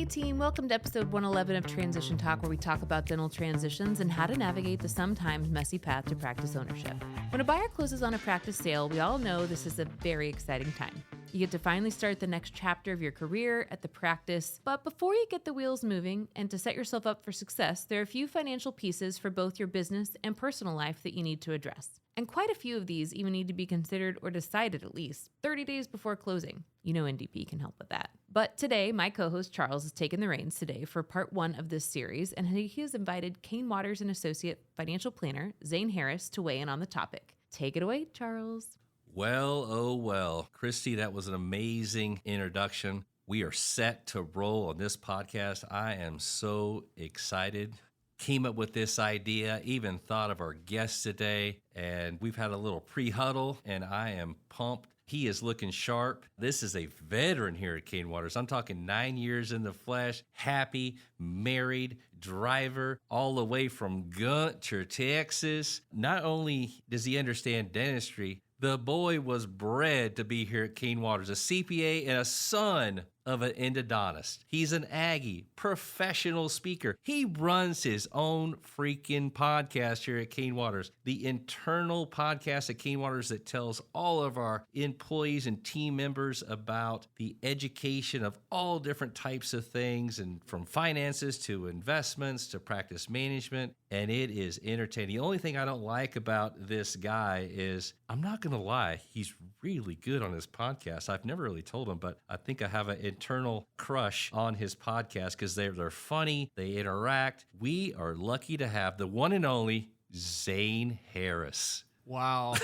Hey team, welcome to episode 111 of Transition Talk, where we talk about dental transitions and how to navigate the sometimes messy path to practice ownership. When a buyer closes on a practice sale, we all know this is a very exciting time. You get to finally start the next chapter of your career at the practice, but before you get the wheels moving and to set yourself up for success, there are a few financial pieces for both your business and personal life that you need to address. And quite a few of these even need to be considered or decided at least 30 days before closing. You know NDP can help with that. But today, my co-host Charles has taken the reins today for part one of this series, and he has invited Cain Watters and Associate Financial Planner Zane Harris to weigh in on the topic. Take it away, Charles. Well, oh well. Christy, that was an amazing introduction. We are set to roll on this podcast. I am so excited. Came up with this idea, even thought of our guest today, and we've had a little pre-huddle, and I am pumped. He is looking sharp. This is a veteran here at Cain Watters. I'm talking 9 years in the flesh, happy, married, driver, all the way from Gunter, Texas. Not only does he understand dentistry, the boy was bred to be here at Cain Watters, a CPA and a son of an endodontist. He's an Aggie, professional speaker. He runs his own freaking podcast here at Cain Watters, the internal podcast at Cain Watters that tells all of our employees and team members about the education of all different types of things, and from finances to investments to practice management. And it is entertaining. The only thing I don't like about this guy is, I'm not going to lie, he's really good on his podcast. I've never really told him, but I think I have an internal crush on his podcast because they're funny, they interact. We are lucky to have the one and only Zane Harris. Wow.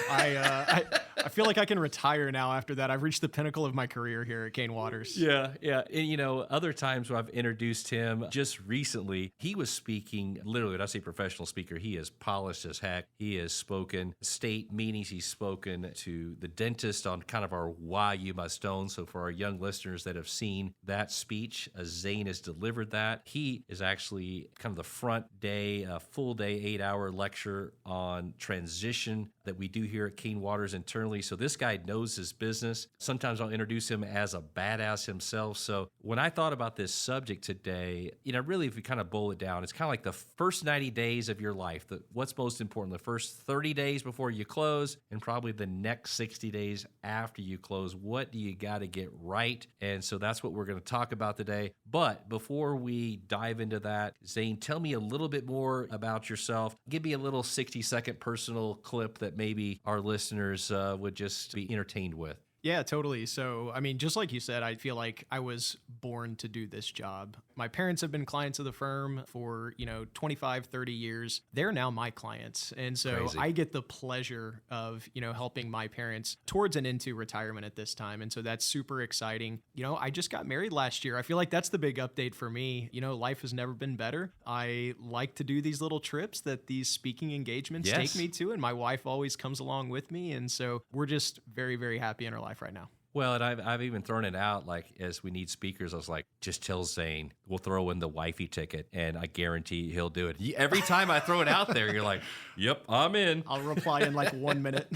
I feel like I can retire now after that. I've reached the pinnacle of my career here at Cain Watters. Yeah. And, other times when I've introduced him just recently, he was speaking, literally, when I say professional speaker, he is polished as heck. He has spoken state meetings. He's spoken to the dentist on kind of our why you must own. So for our young listeners that have seen that speech, Zane has delivered that. He is actually kind of the front day, full day, 8-hour lecture on transition that we do here at Cain Watters internally. So this guy knows his business. Sometimes I'll introduce him as a badass himself. So when I thought about this subject today, really, if we kind of boil it down, it's kind of like the first 90 days of your life. What's most important, the first 30 days before you close, and probably the next 60 days after you close. What do you got to get right? And so that's what we're going to talk about today. But before we dive into that, Zane, tell me a little bit more about yourself. Give me a little 60-second personal clip that maybe our listeners would just be entertained with. Yeah, totally. So, just like you said, I feel like I was born to do this job. My parents have been clients of the firm for, 25, 30 years. They're now my clients. And so Crazy. I get the pleasure of, helping my parents towards and into retirement at this time. And so that's super exciting. I just got married last year. I feel like that's the big update for me. Life has never been better. I like to do these little trips that these speaking engagements take me to, and my wife always comes along with me. And so we're just very, very happy in our life right now. Well, and I've even thrown it out, like, as we need speakers, I was like, just tell Zane, we'll throw in the wifey ticket, and I guarantee he'll do it. Every time I throw it out there, you're like, yep, I'm in. I'll reply in like 1 minute.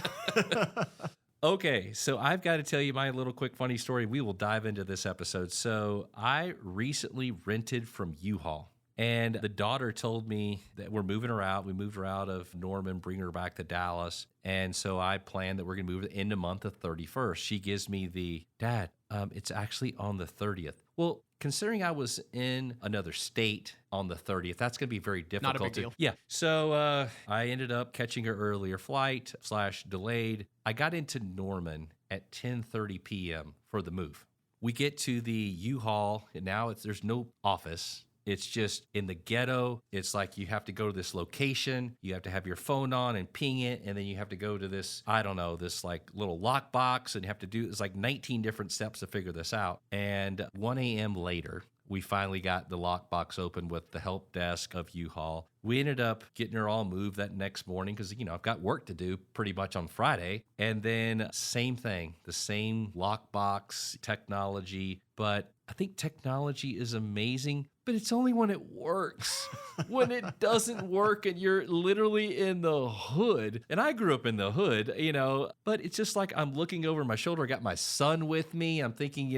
Okay, so I've got to tell you my little quick funny story. We will dive into this episode. So I recently rented from U-Haul. And the daughter told me that we're moving her out. We moved her out of Norman, bring her back to Dallas. And so I planned that we're going to move in the month of 31st. She gives me the, Dad, it's actually on the 30th. Well, considering I was in another state on the 30th, that's going to be very difficult. Not a big deal. Yeah. So I ended up catching an earlier flight / delayed. I got into Norman at 10:30 p.m. for the move. We get to the U-Haul, and now there's no office. It's just in the ghetto. It's like you have to go to this location. You have to have your phone on and ping it. And then you have to go to this, this like little lockbox. And you have to do, it's like 19 different steps to figure this out. And 1 a.m. later, we finally got the lockbox open with the help desk of U-Haul. We ended up getting her all moved that next morning because, I've got work to do pretty much on Friday. And then same thing, the same lockbox technology. But I think technology is amazing, But it's only when it works. When it doesn't work and you're literally in the hood. And I grew up in the hood, but it's just like I'm looking over my shoulder. I got my son with me. I'm thinking,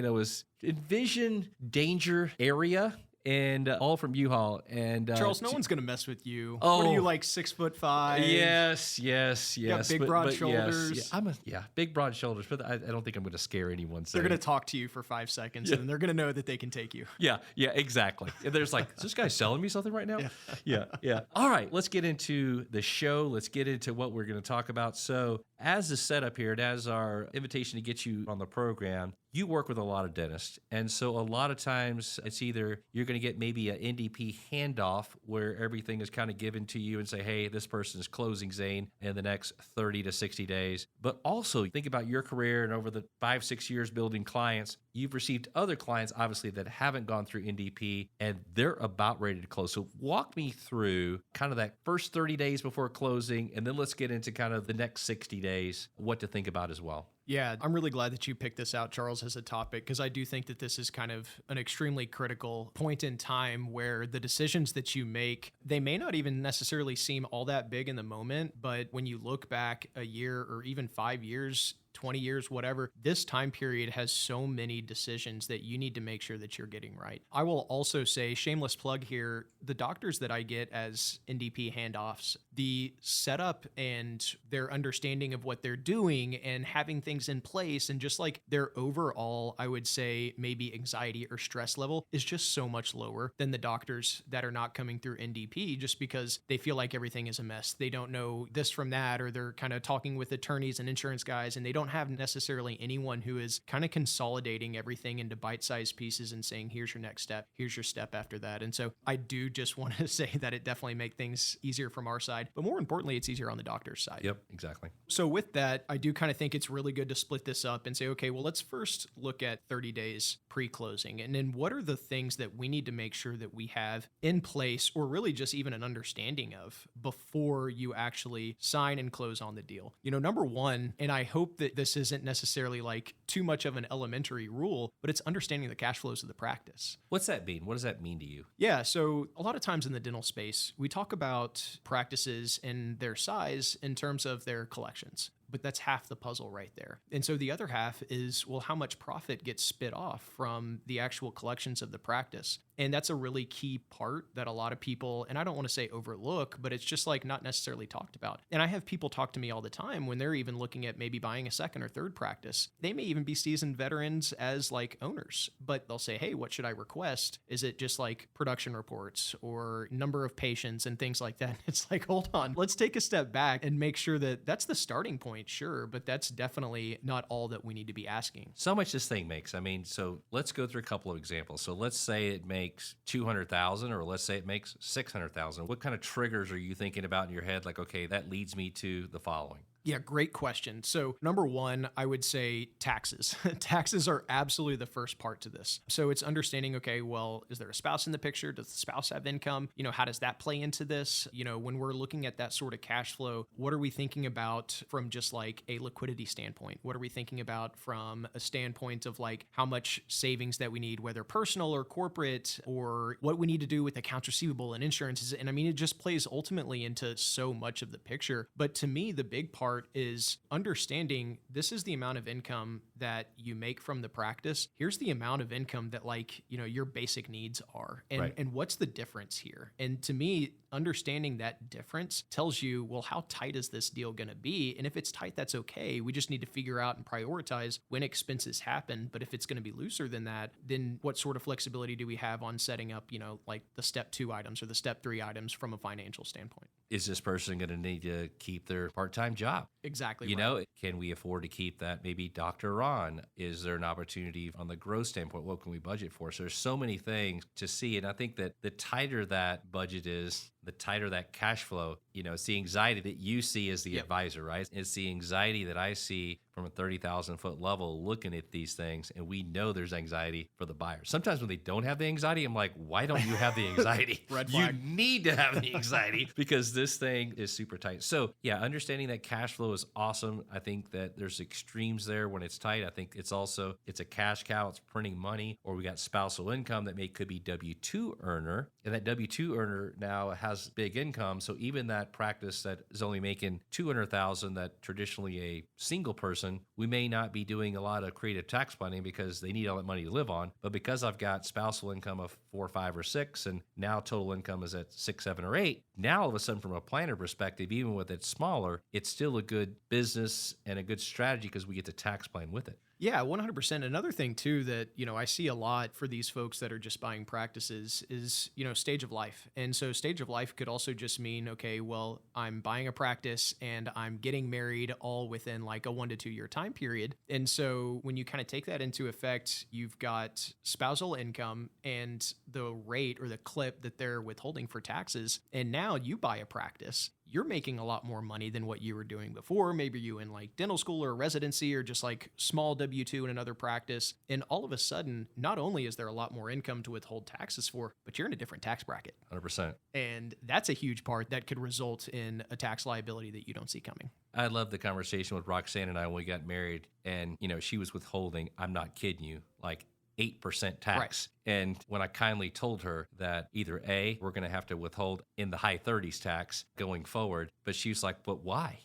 envision danger area. And all from U-Haul. And Charles, no one's going to mess with you. Oh. What are you, like 6'5"? Yes. You got big, broad shoulders. Yes, big, broad shoulders. But I don't think I'm going to scare anyone. They're going to talk to you for 5 seconds, and then they're going to know that they can take you. Yeah, exactly. And there's like, is this guy selling me something right now? Yeah. All right, let's get into the show. Let's get into what we're going to talk about. So as the setup here, and as our invitation to get you on the program, you work with a lot of dentists. And so a lot of times it's either you're going to get maybe an NDP handoff where everything is kind of given to you and say, hey, this person is closing, Zane, in the next 30 to 60 days. But also think about your career and over the 5-6 years building clients, you've received other clients, obviously, that haven't gone through NDP and they're about ready to close. So walk me through kind of that first 30 days before closing, and then let's get into kind of the next 60 days, what to think about as well. Yeah, I'm really glad that you picked this out, Charles, as a topic, because I do think that this is kind of an extremely critical point in time where the decisions that you make, they may not even necessarily seem all that big in the moment, but when you look back a year or even 5 years, 20 years, whatever, this time period has so many decisions that you need to make sure that you're getting right. I will also say, shameless plug here, the doctors that I get as NDP handoffs, the setup and their understanding of what they're doing and having things in place and just like their overall, I would say, maybe anxiety or stress level is just so much lower than the doctors that are not coming through NDP just because they feel like everything is a mess. They don't know this from that, or they're kind of talking with attorneys and insurance guys and they don't have necessarily anyone who is kind of consolidating everything into bite-sized pieces and saying, here's your next step, here's your step after that. And so I do just want to say that it definitely makes things easier from our side, but more importantly, it's easier on the doctor's side. Yep, exactly. So with that, I do kind of think it's really good to split this up and say, okay, well, let's first look at 30 days pre-closing. And then what are the things that we need to make sure that we have in place, or really just even an understanding of before you actually sign and close on the deal? Number one, and I hope that this isn't necessarily like too much of an elementary rule, but it's understanding the cash flows of the practice. What's that mean? What does that mean to you? Yeah, so a lot of times in the dental space, we talk about practices and their size in terms of their collections. But that's half the puzzle right there. And so the other half is, well, how much profit gets spit off from the actual collections of the practice? And that's a really key part that a lot of people, and I don't want to say overlook, but it's just like not necessarily talked about. And I have people talk to me all the time when they're even looking at maybe buying a second or third practice. They may even be seasoned veterans as like owners, but they'll say, hey, what should I request? Is it just like production reports or number of patients and things like that? It's like, hold on, let's take a step back and make sure that that's the starting point, sure, but that's definitely not all that we need to be asking. So much this thing makes. So let's go through a couple of examples. So let's say it makes 200,000, or let's say it makes 600,000. What kind of triggers are you thinking about in your head? Like, okay, that leads me to the following. Yeah, great question. So number one, I would say taxes. Taxes are absolutely the first part to this. So it's understanding, okay, well, is there a spouse in the picture? Does the spouse have income? How does that play into this? When we're looking at that sort of cash flow, what are we thinking about from just like a liquidity standpoint? What are we thinking about from a standpoint of like how much savings that we need, whether personal or corporate, or what we need to do with accounts receivable and insurances? And it just plays ultimately into so much of the picture. But to me, the big part is understanding this is the amount of income that you make from the practice. Here's the amount of income that your basic needs are. And, right. And what's the difference here? And to me, understanding that difference tells you, well, how tight is this deal going to be? And if it's tight, that's okay. We just need to figure out and prioritize when expenses happen. But if it's going to be looser than that, then what sort of flexibility do we have on setting up, like the step 2 items or the step 3 items from a financial standpoint? Is this person going to need to keep their part-time job? Exactly. Can we afford to keep that? Maybe Dr. Ron, is there an opportunity on the growth standpoint? What can we budget for? So there's so many things to see. And I think that the tighter that budget is, the tighter that cash flow, it's the anxiety that you see as the advisor, right? It's the anxiety that I see from a 30,000 foot level looking at these things. And we know there's anxiety for the buyer. Sometimes when they don't have the anxiety, I'm like, why don't you have the anxiety? Red flag. You need to have the anxiety because this thing is super tight. So yeah, understanding that cash flow is awesome. I think that there's extremes there when it's tight. I think it's a cash cow. It's printing money, or we got spousal income that could be W-2 earner. And that W-2 earner now has big income. So even that practice that is only making $200,000, that traditionally a single person, we may not be doing a lot of creative tax planning because they need all that money to live on. But because I've got spousal income of 4, 5, or 6, and now total income is at 6, 7, or 8, now all of a sudden from a planner perspective, even with it smaller, it's still a good business and a good strategy because we get to tax plan with it. Yeah, 100%. Another thing too that, I see a lot for these folks that are just buying practices is, stage of life. And so stage of life could also just mean, okay, well, I'm buying a practice and I'm getting married all within like a 1 to 2 year time period. And so when you kind of take that into effect, you've got spousal income and the rate or the clip that they're withholding for taxes. And now you buy a practice. You're making a lot more money than what you were doing before. Maybe you in like dental school or residency or just like small W-2 in another practice. And all of a sudden, not only is there a lot more income to withhold taxes for, but you're in a different tax bracket. 100%. And that's a huge part that could result in a tax liability that you don't see coming. I love the conversation with Roxanne and I when we got married. And, she was withholding, I'm not kidding you, like 8% tax. Right. And when I kindly told her that either A, we're going to have to withhold in the high 30s tax going forward, but she was like, but why?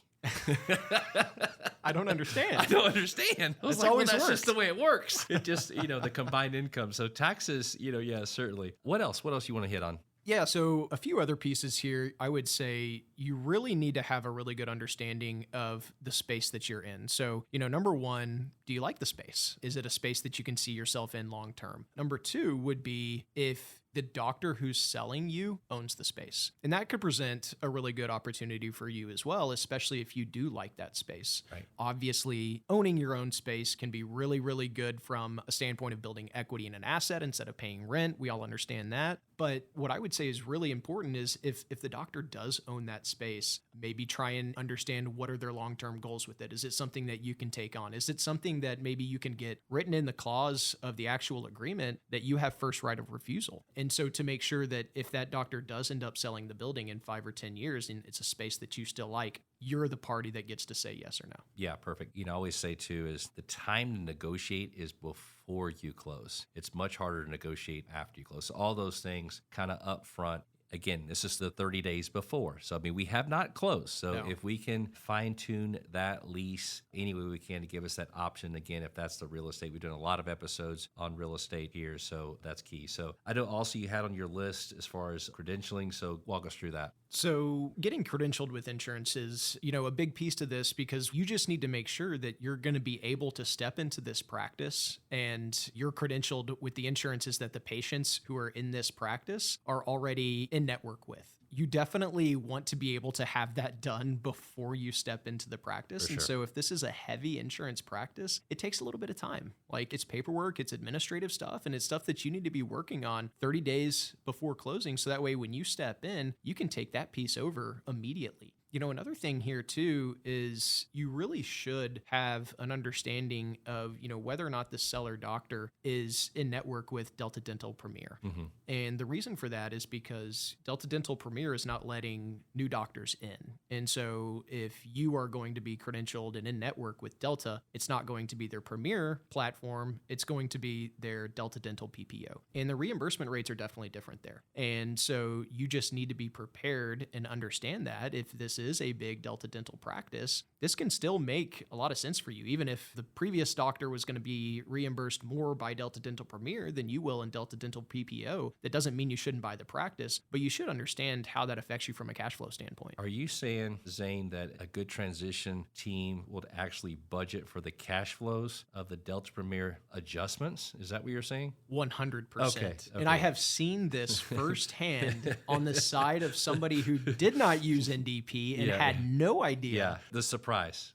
I don't understand. I don't understand. I was It's like, always that's worked. just the way it works. It just, the combined income. So taxes, yeah, certainly. What else? What else you want to hit on? Yeah, so a few other pieces here. I would say you really need to have a really good understanding of the space that you're in. So, number one, do you like the space? Is it a space that you can see yourself in long term? Number two would be if the doctor who's selling you owns the space. And that could present a really good opportunity for you as well, especially if you do like that space. Right. Obviously, owning your own space can be really, really good from a standpoint of building equity in an asset instead of paying rent. We all understand that. But what I would say is really important is if the doctor does own that space, maybe try and understand what are their long-term goals with it. Is it something that you can take on? Is it something that maybe you can get written in the clause of the actual agreement that you have first right of refusal? And so to make sure that if that doctor does end up selling the building in 5 or 10 years and it's a space that you still like, you're the party that gets to say yes or no. Yeah, perfect. I always say too is the time to negotiate is before you close. It's much harder to negotiate after you close. So all those things kind of up front. Again, this is the 30 days before. So, we have not closed. So No. if we can fine tune that lease any way we can to give us that option, again, if that's the real estate, we've done a lot of episodes on real estate here. So that's key. So I know also you had on your list as far as credentialing. So walk us through that. So getting credentialed with insurance is, a big piece to this because you just need to make sure that you're going to be able to step into this practice and you're credentialed with the insurances that the patients who are in this practice are already in network with. You definitely want to be able to have that done before you step into the practice. For And sure. so if this is a heavy insurance practice, it takes a little bit of time. Like it's paperwork, it's administrative stuff, and it's stuff that you need to be working on 30 days before closing. So that way, when you step in, you can take that piece over immediately. Another thing here too is you really should have an understanding of, whether or not the seller doctor is in network with Delta Dental Premier. Mm-hmm. And the reason for that is because Delta Dental Premier is not letting new doctors in. And so if you are going to be credentialed and in network with Delta, it's not going to be their Premier platform. It's going to be their Delta Dental PPO. And the reimbursement rates are definitely different there. And so you just need to be prepared and understand that if this is a big Delta Dental practice, this can still make a lot of sense for you. Even if the previous doctor was going to be reimbursed more by Delta Dental Premier than you will in Delta Dental PPO, that doesn't mean you shouldn't buy the practice, but you should understand how that affects you from a cash flow standpoint. Are you saying, Zane, that a good transition team would actually budget for the cash flows of the Delta Premier adjustments? Is that what you're saying? 100%. Okay. And I have seen this firsthand on the side of somebody who did not use NDP and Yeah. had no idea. Yeah, the surprise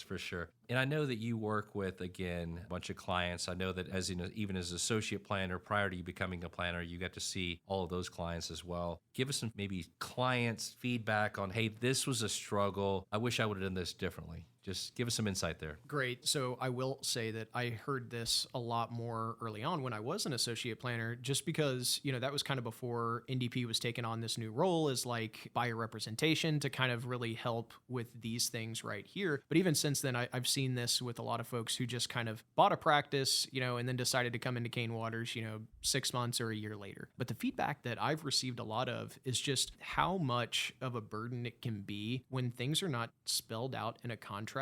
for sure. And I know that you work with, again, a bunch of clients. I know that even as associate planner, prior to you becoming a planner, you got to see all of those clients as well. Give us some maybe clients feedback on, hey, this was a struggle. I wish I would have done this differently. Just give us some insight there. Great. So I will say that I heard this a lot more early on when I was an associate planner, just because, that was kind of before NDP was taking on this new role as like buyer representation to kind of really help with these things right here. But even since then, I've seen this with a lot of folks who just kind of bought a practice, and then decided to come into Cain Waters, 6 months or a year later. But the feedback that I've received a lot of is just how much of a burden it can be when things are not spelled out in a contract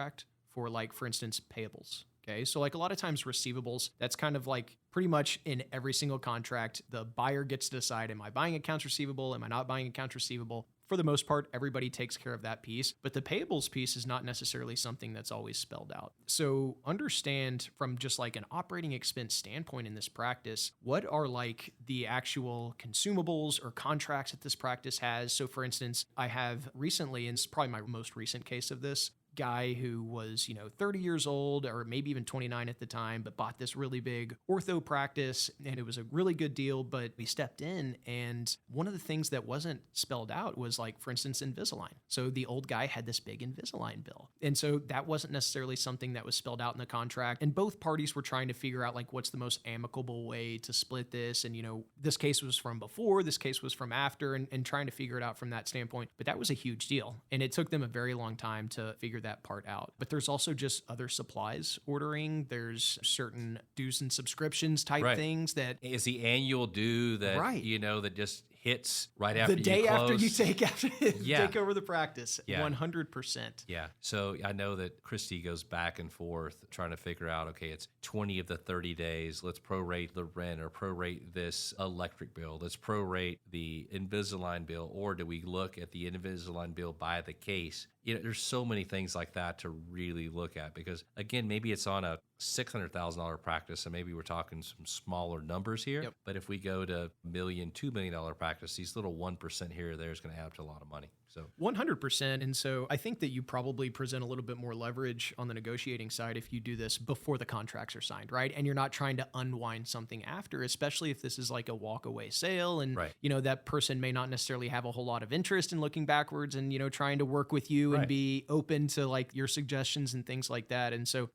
for, like, for instance, payables. Okay. So like a lot of times receivables, that's kind of like pretty much in every single contract, the buyer gets to decide, am I buying accounts receivable? Am I not buying accounts receivable? For the most part, everybody takes care of that piece, but the payables piece is not necessarily something that's always spelled out. So understand from just like an operating expense standpoint in this practice, what are like the actual consumables or contracts that this practice has? So for instance, I have recently, and it's probably my most recent case of this, guy who was, 30 years old or maybe even 29 at the time, but bought this really big ortho practice and it was a really good deal, but we stepped in and one of the things that wasn't spelled out was like, for instance, Invisalign. So the old guy had this big Invisalign bill. And so that wasn't necessarily something that was spelled out in the contract. And both parties were trying to figure out like, what's the most amicable way to split this? And, this case was from before, this case was from after, and trying to figure it out from that standpoint. But that was a huge deal. And it took them a very long time to figure that part out. But there's also just other supplies ordering. There's certain dues and subscriptions type things that is the annual due that, that just hits right after the day you close. After you take over the practice. 100%. Yeah. So I know that Christy goes back and forth trying to figure out, okay, it's 20 of the 30 days. Let's prorate the rent or prorate this electric bill. Let's prorate the Invisalign bill. Or do we look at the Invisalign bill by the case? There's so many things like that to really look at because, again, maybe it's on a $600,000 practice, and maybe we're talking some smaller numbers here. Yep. But if we go to $1 million, $2 million practice, these little 1% here or there is going to add up to a lot of money. So 100%. And so I think that you probably present a little bit more leverage on the negotiating side if you do this before the contracts are signed, right? And you're not trying to unwind something after, especially if this is like a walk away sale and, that person may not necessarily have a whole lot of interest in looking backwards and, trying to work with you and be open to like your suggestions and things like that. And so,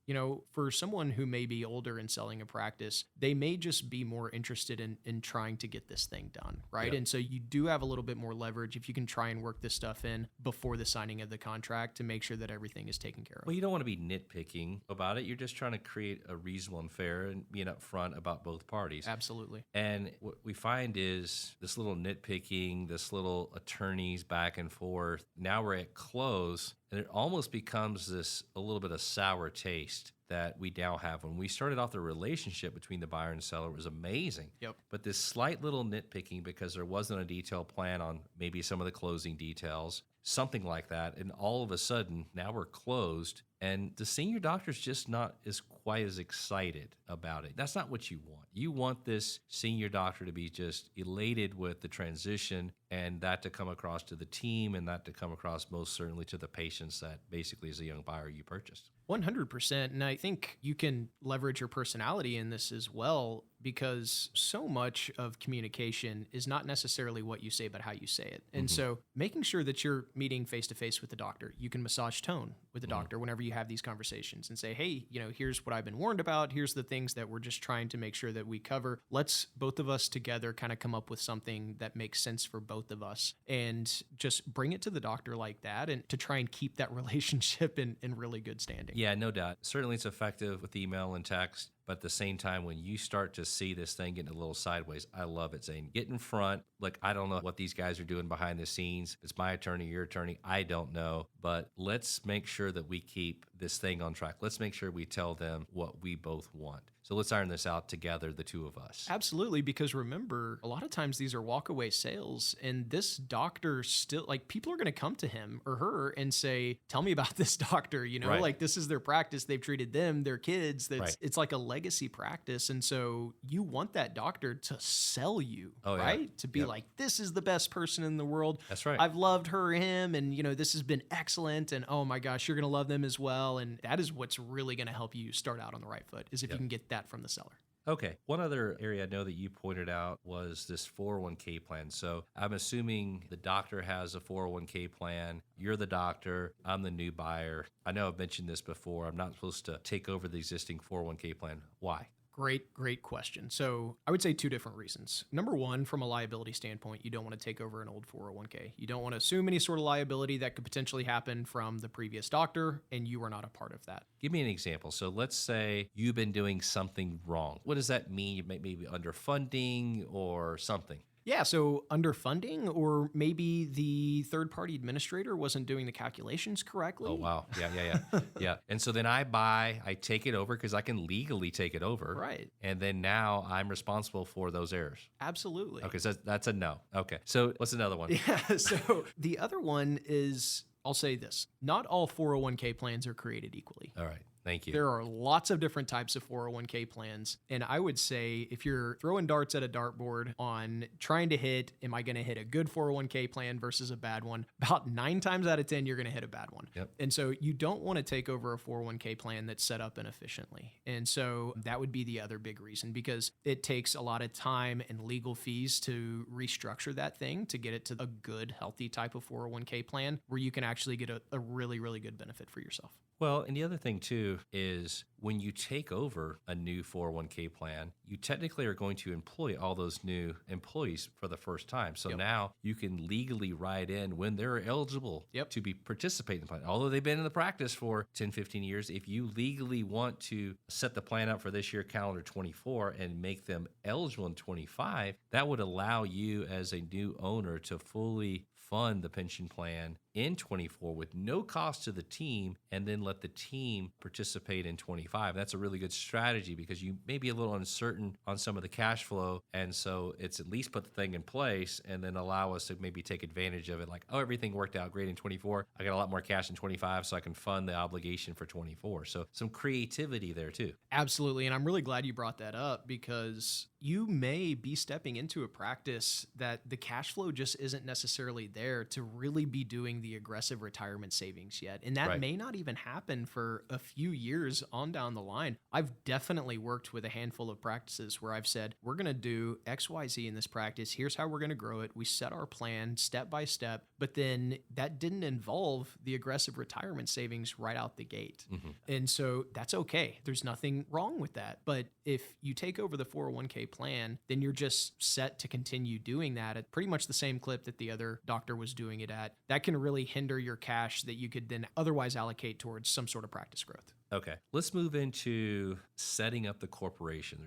for someone who may be older and selling a practice, they may just be more interested in trying to get this thing done, right? Yep. And so you do have a little bit more leverage if you can try and work this stuff in before the signing of the contract to make sure that everything is taken care of. Well, you don't want to be nitpicking about it. You're just trying to create a reasonable and fair and being upfront about both parties. Absolutely. And what we find is this little nitpicking, this little attorneys back and forth. Now we're at close, and it almost becomes a little bit of sour taste that we now have. When we started off the relationship between the buyer and seller, it was amazing. Yep. But this slight little nitpicking because there wasn't a detailed plan on maybe some of the closing details, something like that, and all of a sudden now we're closed, and the senior doctor's just not quite as excited about it. That's not what you want. You want this senior doctor to be just elated with the transition and that to come across to the team and that to come across most certainly to the patients that basically is a young buyer you purchased. 100%. And I think you can leverage your personality in this as well, because so much of communication is not necessarily what you say, but how you say it. And so making sure that you're meeting face to face with the doctor, you can massage tone with the doctor whenever you have these conversations and say, hey, here's what I've been warned about. Here's the things that we're just trying to make sure that we cover. Let's both of us together kind of come up with something that makes sense for both of us and just bring it to the doctor like that and to try and keep that relationship in really good standing. Yeah, no doubt. Certainly it's effective with email and text. But at the same time, when you start to see this thing getting a little sideways, I love it, Zane. Get in front. Like, I don't know what these guys are doing behind the scenes. It's my attorney, your attorney. I don't know. But let's make sure that we keep this thing on track. Let's make sure we tell them what we both want. So let's iron this out together, the two of us. Absolutely, because remember, a lot of times these are walkaway sales, and this doctor still, like, people are going to come to him or her and say, tell me about this doctor, Right. like this is their practice. They've treated them, their kids. Right. It's like a legacy practice. And so you want that doctor to sell you, Oh, yeah. right? To be Yep. like, this is the best person in the world. That's right. I've loved her, him, and this has been excellent. And oh my gosh, you're going to love them as well. And that is what's really going to help you start out on the right foot, is if you can get that from the seller. Okay. One other area I know that you pointed out was this 401k plan. So I'm assuming the doctor has a 401k plan. You're the doctor. I'm the new buyer. I know I've mentioned this before. I'm not supposed to take over the existing 401k plan. Why? Great question. So I would say two different reasons. Number one, from a liability standpoint, you don't want to take over an old 401k. You don't want to assume any sort of liability that could potentially happen from the previous doctor, and you are not a part of that. Give me an example. So let's say you've been doing something wrong. What does that mean? You may be underfunding or something. Yeah, so underfunding, or maybe the third-party administrator wasn't doing the calculations correctly. Oh, wow. Yeah. Yeah. And so then I take it over because I can legally take it over. Right. And then now I'm responsible for those errors. Absolutely. Okay, so that's a no. Okay. So what's another one? Yeah, so the other one is, I'll say this, not all 401k plans are created equally. All right. Thank you. There are lots of different types of 401k plans. And I would say if you're throwing darts at a dartboard on trying to hit, am I going to hit a good 401k plan versus a bad one? About 9 times out of 10, you're going to hit a bad one. Yep. And so you don't want to take over a 401k plan that's set up inefficiently. And so that would be the other big reason, because it takes a lot of time and legal fees to restructure that thing to get it to a good, healthy type of 401k plan where you can actually get a really, really good benefit for yourself. Well, and the other thing too is when you take over a new 401k plan, you technically are going to employ all those new employees for the first time. So now you can legally write in when they're eligible to be participating in the plan. Although they've been in the practice for 10, 15 years, if you legally want to set the plan up for this year, calendar 24, and make them eligible in 25, that would allow you as a new owner to fully fund the pension plan in 24 with no cost to the team, and then let the team participate in 25. That's a really good strategy because you may be a little uncertain on some of the cash flow. And so it's at least put the thing in place and then allow us to maybe take advantage of it. Like, oh, everything worked out great in 24. I got a lot more cash in 25, so I can fund the obligation for 24. So some creativity there too. Absolutely. And I'm really glad you brought that up, because you may be stepping into a practice that the cash flow just isn't necessarily there to really be doing the aggressive retirement savings yet. And that may not even happen for a few years on down the line. I've definitely worked with a handful of practices where I've said, we're going to do XYZ in this practice. Here's how we're going to grow it. We set our plan step by step, but then that didn't involve the aggressive retirement savings right out the gate. Mm-hmm. And so that's okay. There's nothing wrong with that. But if you take over the 401k plan, then you're just set to continue doing that at pretty much the same clip that the other doctor was doing it at. That can really hinder your cash that you could then otherwise allocate towards some sort of practice growth. Okay, let's move into setting up the corporation.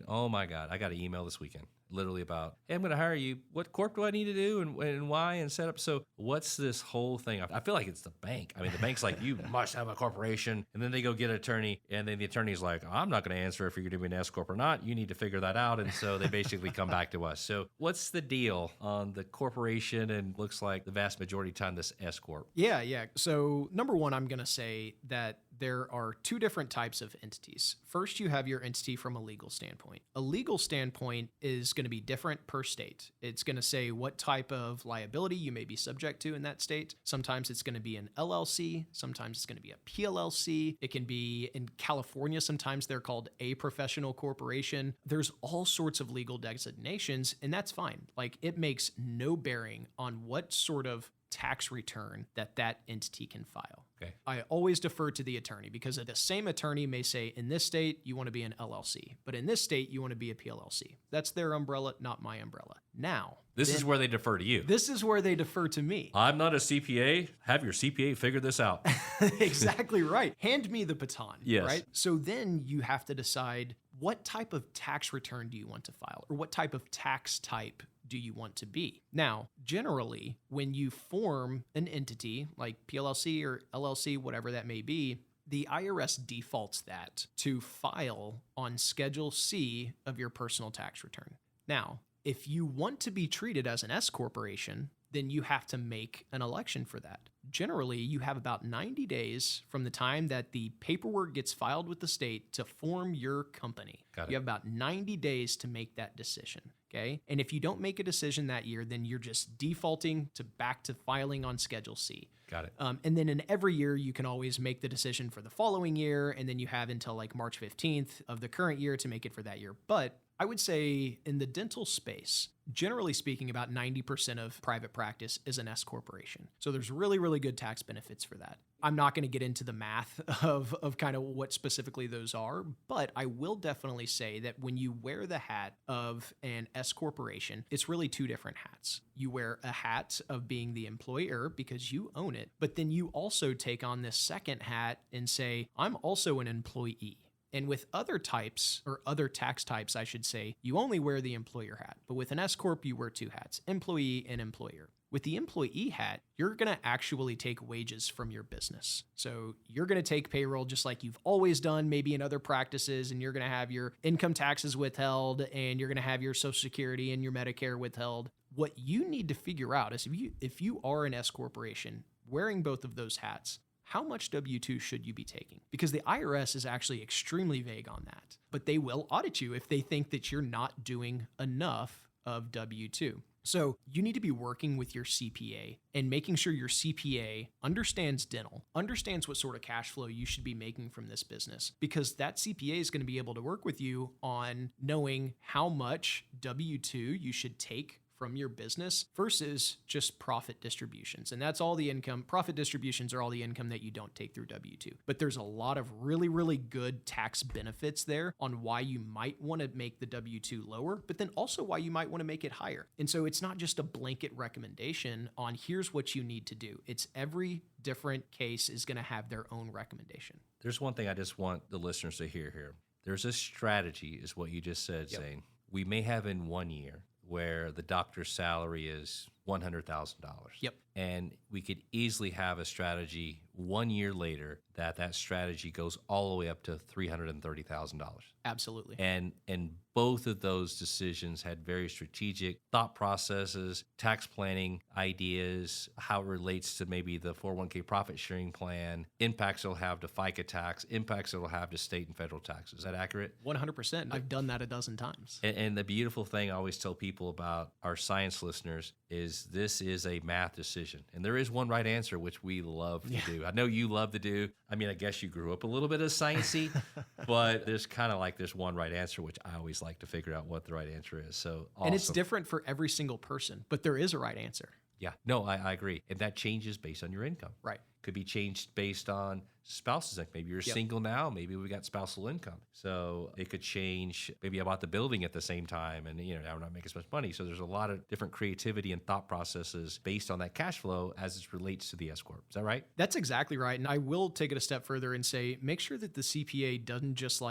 Oh my God, I got an email this weekend, literally about, hey, I'm going to hire you. What corp do I need to do and why and set up? So what's this whole thing? I feel like it's the bank. I mean, the bank's like, you must have a corporation. And then they go get an attorney. And then the attorney's like, I'm not going to answer if you're going to be an S corp or not. You need to figure that out. And so they basically come back to us. So what's the deal on the corporation? And looks like the vast majority of the time this S corp. Yeah. So number one, I'm going to say that there are two different types of entities. First, you have your entity from a legal standpoint. A legal standpoint is going to be different per state. It's going to say what type of liability you may be subject to in that state. Sometimes it's going to be an LLC. Sometimes it's going to be a PLLC. It can be, in California, sometimes they're called a professional corporation. There's all sorts of legal designations, and that's fine. Like, it makes no bearing on what sort of tax return that entity can file. Okay. I always defer to the attorney, because the same attorney may say, in this state, you want to be an LLC, but in this state, you want to be a PLLC. That's their umbrella, not my umbrella. Now, this is where they defer to you. This is where they defer to me. I'm not a CPA. Have your CPA figure this out. Exactly right. Hand me the baton. Yes. Right? So then you have to decide, what type of tax return do you want to file, or what type of tax type do you want to be? Now, generally, when you form an entity like PLLC or LLC, whatever that may be, The IRS defaults that to file on Schedule C of your personal tax return. Now, if you want to be treated as an S corporation, then you have to make an election for that. Generally, you have about 90 days from the time that the paperwork gets filed with the state to form your company. Got it. You have about 90 days to make that decision, okay? And if you don't make a decision that year, then you're just defaulting to back to filing on Schedule C. Got it. And then in every year, you can always make the decision for the following year, and then you have until like March 15th of the current year to make it for that year. But I would say in the dental space, generally speaking, about 90% of private practice is an S corporation. So there's really, really good tax benefits for that. I'm not going to get into the math of kind of what specifically those are, but I will definitely say that when you wear the hat of an S corporation, it's really two different hats. You wear a hat of being the employer because you own it, but then you also take on this second hat and say, I'm also an employee. And with other types, or other tax types, I should say, you only wear the employer hat. But with an S Corp, you wear two hats, employee and employer. With the employee hat, you're going to actually take wages from your business. So you're going to take payroll just like you've always done, maybe in other practices, and you're going to have your income taxes withheld, and you're going to have your Social Security and your Medicare withheld. What you need to figure out is if you are an S corporation wearing both of those hats, how much W-2 should you be taking? Because the IRS is actually extremely vague on that, but they will audit you if they think that you're not doing enough of W-2. So you need to be working with your CPA and making sure your CPA understands dental, understands what sort of cash flow you should be making from this business, because that CPA is going to be able to work with you on knowing how much W-2 you should take from your business versus just profit distributions. And that's all the income. Profit distributions are all the income that you don't take through W-2. But there's a lot of really, really good tax benefits there on why you might want to make the W-2 lower, but then also why you might want to make it higher. And so it's not just a blanket recommendation on here's what you need to do. It's every different case is going to have their own recommendation. There's one thing I just want the listeners to hear here. There's a strategy, is what you just said, Yep. Zane. We may have in 1 year where the doctor's salary is $100,000. Yep. And we could easily have a strategy 1 year later that strategy goes all the way up to $330,000. Absolutely. And both of those decisions had very strategic thought processes, tax planning ideas, how it relates to maybe the 401k profit sharing plan, impacts it'll have to FICA tax, impacts it'll have to state and federal taxes. Is that accurate? 100%. I've done that a dozen times. And the beautiful thing I always tell people about our science listeners is this is a math decision. And there is one right answer, which we love to do. I know you love to do. I mean, I guess you grew up a little bit of sciencey, but there's kind of like this one right answer, which I always like to figure out what the right answer is. So awesome. And it's different for every single person, but there is a right answer. Yeah, no, I agree. And that changes based on your income. Right. Could be changed based on spouses. Like maybe you're single now, maybe we got spousal income. So it could change. Maybe I bought the building at the same time and, now we're not making as much money. So there's a lot of different creativity and thought processes based on that cash flow as it relates to the S Corp. Is that right? That's exactly right. And I will take it a step further and say, make sure that the CPA doesn't just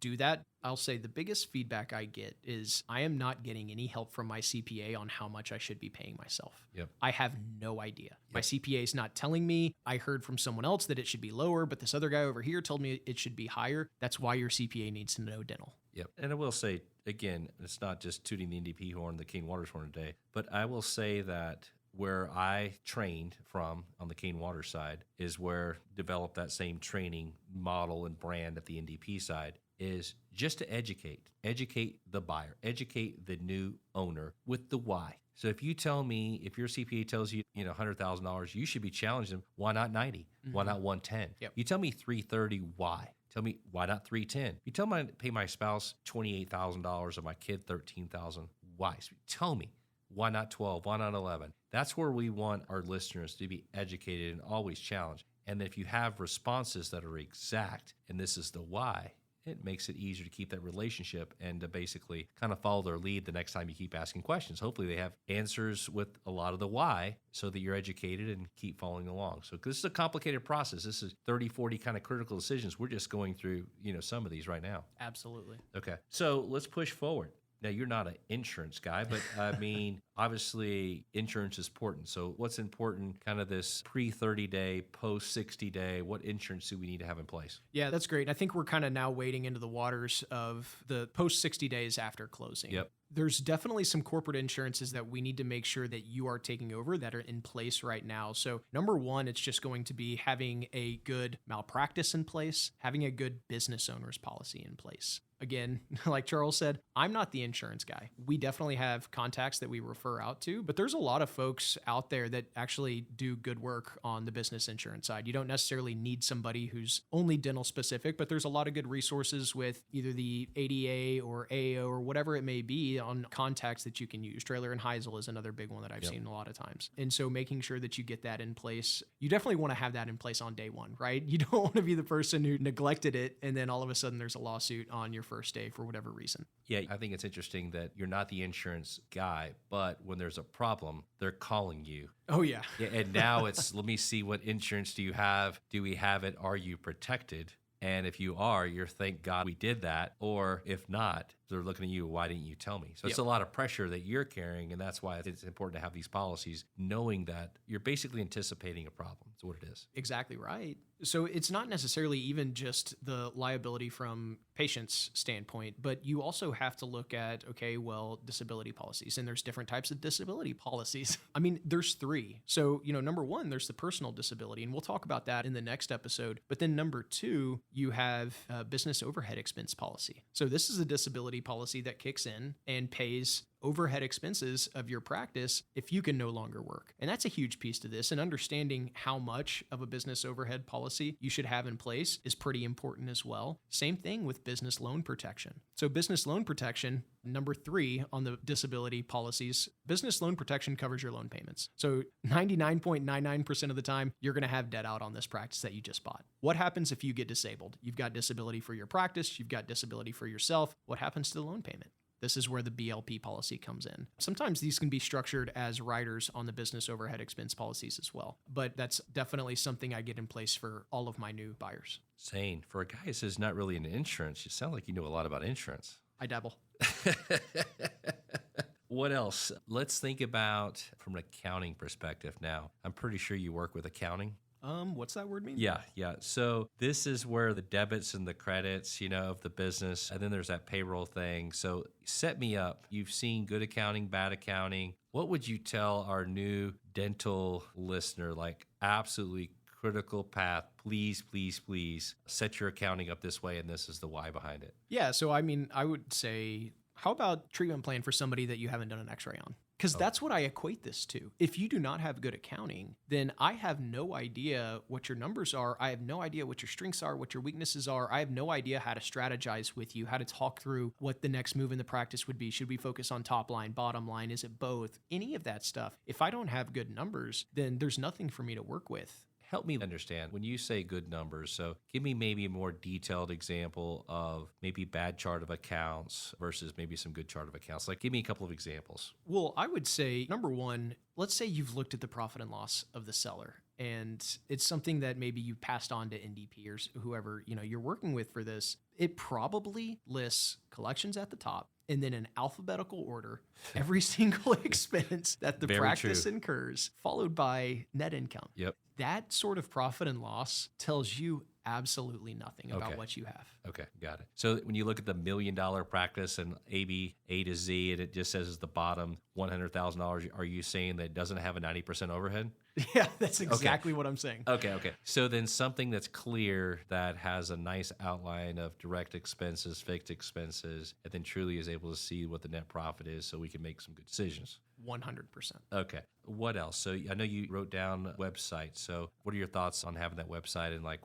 do that. I'll say the biggest feedback I get is I am not getting any help from my CPA on how much I should be paying myself. Yep. I have no idea. My CPA is not telling me. I heard from someone else that it should be lower, but this other guy over here told me it should be higher. That's why your CPA needs to know dental. Yep. And I will say, again, it's not just tooting the NDP horn, the Cain Waters horn today, but I will say that where I trained from on the Cain Waters side is where developed that same training model and brand at the NDP side is just to educate the buyer, educate the new owner with the why. So if you tell me, if your CPA tells you, $100,000, you should be challenging them. Why not 90? Why not 110? Yep. You tell me 330, why? Tell me, why not 310? You tell me I pay my spouse $28,000 or my kid $13,000. Why? Tell me, why not 12? Why not 11? That's where we want our listeners to be educated and always challenged. And if you have responses that are exact, and this is the why, it makes it easier to keep that relationship and to basically kind of follow their lead the next time you keep asking questions. Hopefully they have answers with a lot of the why so that you're educated and keep following along. So this is a complicated process. This is 30, 40 kind of critical decisions. We're just going through, some of these right now. Absolutely. Okay. So let's push forward. Now, you're not an insurance guy, but I mean, obviously insurance is important. So what's important, kind of this pre-30 day, post-60 day, what insurance do we need to have in place? Yeah, that's great. I think we're kind of now wading into the waters of the post 60 days after closing. Yep. There's definitely some corporate insurances that we need to make sure that you are taking over that are in place right now. So number one, it's just going to be having a good malpractice in place, having a good business owner's policy in place. Again, like Charles said, I'm not the insurance guy. We definitely have contacts that we refer out to, but there's a lot of folks out there that actually do good work on the business insurance side. You don't necessarily need somebody who's only dental specific, but there's a lot of good resources with either the ADA or AAO or whatever it may be on contacts that you can use. Trailer and Heisel is another big one that I've seen a lot of times. And so making sure that you get that in place, you definitely want to have that in place on day one, right? You don't want to be the person who neglected it and then all of a sudden there's a lawsuit on your first day for whatever reason. Yeah, I think it's interesting that you're not the insurance guy, but when there's a problem, they're calling you. Oh, yeah. Yeah, and now it's, let me see, what insurance do you have? Do we have it? Are you protected? And if you are, you're thank God we did that. Or if not, they're looking at you, why didn't you tell me? So it's a lot of pressure that you're carrying. And that's why it's important to have these policies, knowing that you're basically anticipating a problem. That's what it is. Exactly right. So it's not necessarily even just the liability from patient's standpoint, but you also have to look at, okay, well, disability policies, and there's different types of disability policies. I mean, there's three. So, number one, there's the personal disability, and we'll talk about that in the next episode. But then number two, you have a business overhead expense policy. So this is a disability policy that kicks in and pays overhead expenses of your practice if you can no longer work. And that's a huge piece to this. And understanding how much of a business overhead policy you should have in place is pretty important as well. Same thing with business loan protection. So business loan protection, number three on the disability policies, business loan protection covers your loan payments. So 99.99% of the time, you're going to have debt out on this practice that you just bought. What happens if you get disabled? You've got disability for your practice, you've got disability for yourself. What happens to the loan payment? This is where the BLP policy comes in. Sometimes these can be structured as riders on the business overhead expense policies as well. But that's definitely something I get in place for all of my new buyers. Zane, for a guy who says not really into insurance, you sound like you know a lot about insurance. I dabble. What else? Let's think about from an accounting perspective now. I'm pretty sure you work with accounting. What's that word mean? Yeah. So this is where the debits and the credits, of the business, and then there's that payroll thing. So set me up. You've seen good accounting, bad accounting. What would you tell our new dental listener, like absolutely critical path? Please, please, please set your accounting up this way, and this is the why behind it. Yeah. So, I mean, I would say, how about treatment plan for somebody that you haven't done an x-ray on? Because that's what I equate this to. If you do not have good accounting, then I have no idea what your numbers are. I have no idea what your strengths are, what your weaknesses are. I have no idea how to strategize with you, how to talk through what the next move in the practice would be. Should we focus on top line, bottom line? Is it both? Any of that stuff. If I don't have good numbers, then there's nothing for me to work with. Help me understand when you say good numbers. So give me maybe a more detailed example of maybe bad chart of accounts versus maybe some good chart of accounts. Like give me a couple of examples. Well, I would say, number one, let's say you've looked at the profit and loss of the seller and it's something that maybe you passed on to NDP or whoever, you're working with for this. It probably lists collections at the top and then in alphabetical order, every single expense that the practice incurs, followed by net income. Yep. That sort of profit and loss tells you absolutely nothing about what you have. Okay, got it. So when you look at the $1 million practice and A to Z, and it just says at the bottom $100,000, are you saying that it doesn't have a 90% overhead? Yeah, that's exactly what I'm saying. Okay. So then something that's clear that has a nice outline of direct expenses, fixed expenses, and then truly is able to see what the net profit is so we can make some good decisions. 100%. Okay. What else? So I know you wrote down website. So what are your thoughts on having that website and like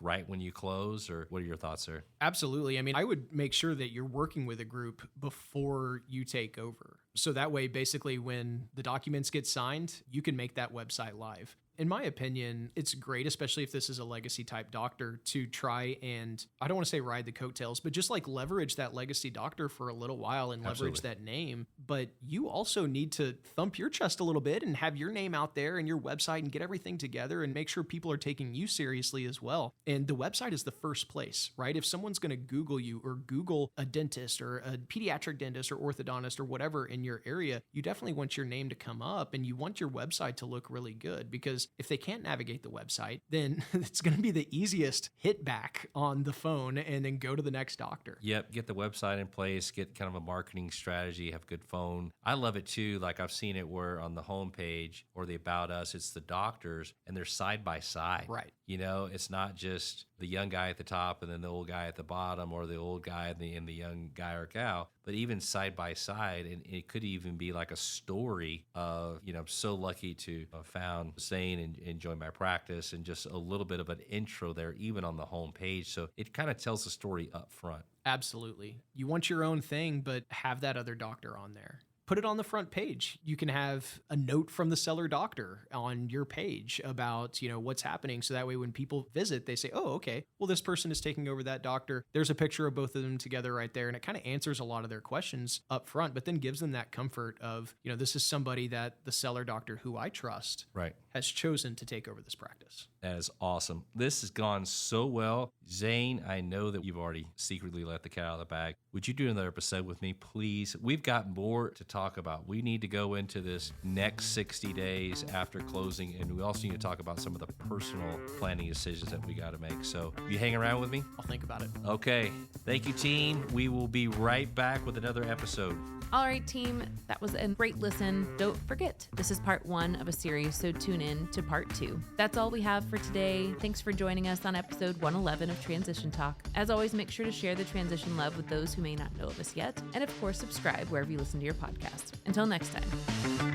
right when you close, or what are your thoughts there? Absolutely. I mean, I would make sure that you're working with a group before you take over. So that way, basically, when the documents get signed, you can make that website live. In my opinion, it's great, especially if this is a legacy type doctor, to try and, I don't want to say ride the coattails, but just like leverage that legacy doctor for a little while and leverage that name. But you also need to thump your chest a little bit and have your name out there and your website and get everything together and make sure people are taking you seriously as well. And the website is the first place, right? If someone's going to Google you or Google a dentist or a pediatric dentist or orthodontist or whatever in your area, you definitely want your name to come up and you want your website to look really good, because if they can't navigate the website, then it's going to be the easiest hit back on the phone and then go to the next doctor. Yep. Get the website in place, get kind of a marketing strategy, have good phone. I love it too. Like I've seen it where on the homepage or the About Us, it's the doctors and they're side by side. Right. You know, it's not just the young guy at the top and then the old guy at the bottom, or the old guy and the young guy or gal, but even side by side. And it could even be like a story of, you know, I'm so lucky to have found Zane and enjoy my practice, and just a little bit of an intro there, even on the home page. So it kind of tells the story up front. Absolutely. You want your own thing, but have that other doctor on there. Put it on the front page. You can have a note from the seller doctor on your page about, you know, what's happening. So that way when people visit, they say, oh, okay, well, this person is taking over that doctor. There's a picture of both of them together right there. And it kind of answers a lot of their questions up front, but then gives them that comfort of, you know, this is somebody that the seller doctor who I trust has chosen to take over this practice. That is awesome. This has gone so well. Zane, I know that you've already secretly let the cat out of the bag. Would you do another episode with me, please? We've got more to talk about. We need to go into this next 60 days after closing, and we also need to talk about some of the personal planning decisions that we got to make. So you hang around with me? I'll think about it. Okay. Thank you, team. We will be right back with another episode. All right, team, that was a great listen. Don't forget, this is part 1 of a series, so tune in to part 2. That's all we have for today. Thanks for joining us on episode 111 of Transition Talk. As always, make sure to share the transition love with those who may not know of us yet. And of course, subscribe wherever you listen to your podcast. Until next time.